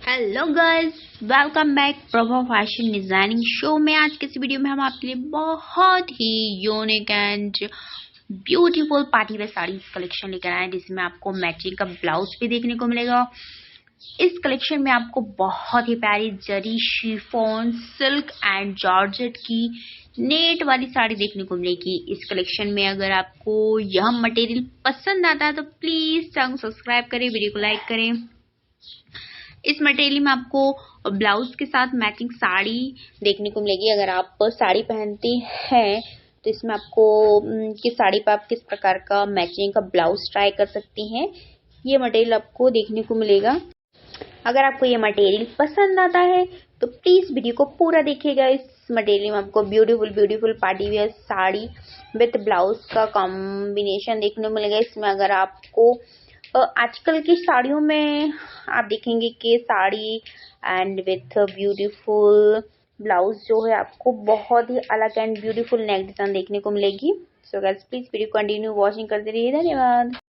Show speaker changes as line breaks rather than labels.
Hello girls, welcome back Prabha fashion designing show में। आज के इस वीडियो में हम आपके लिए बहुत ही unique and beautiful party wear sarees collection लेकर आए हैं, जिसमें आपको मैचिंग का ब्लाउज भी देखने को मिलेगा। इस कलेक्शन में आपको बहुत ही प्यारी जरी, शिफॉन, सिल्क एंड जॉर्जेट की नेट वाली साड़ी देखने को मिलेगी। इस कलेक्शन में अगर आपको यह मटेरियल पसंद आता है तो प्लीज चैनल सब्सक्राइब करें, वीडियो को लाइक करें। इस मटेरियल में आपको ब्लाउज के साथ मैचिंग साड़ी देखने को मिलेगी। अगर आप साड़ी पहनती हैं तो इसमें आपको किस साड़ी पर आप किस प्रकार का मैचिंग का ब्लाउज ट्राई कर सकती हैं, ये मटेरियल आपको देखने को मिलेगा। अगर आपको ये मटेरियल पसंद आता है तो प्लीज वीडियो को पूरा देखिएगा। इस मटेरियल में आपको beautiful party where sari with blouse का कॉम्बिनेशन देखने को मिलेगा। इसमें अगर आपको आजकल की साड़ियों में आप देखेंगे कि sari and with beautiful blouse जो है आपको बहुत ही अलग एंड ब्यूटीफुल नेक डिजाइन देखने को मिलेगी। So guys please video continue watching करते रहिए। धन्यवाद।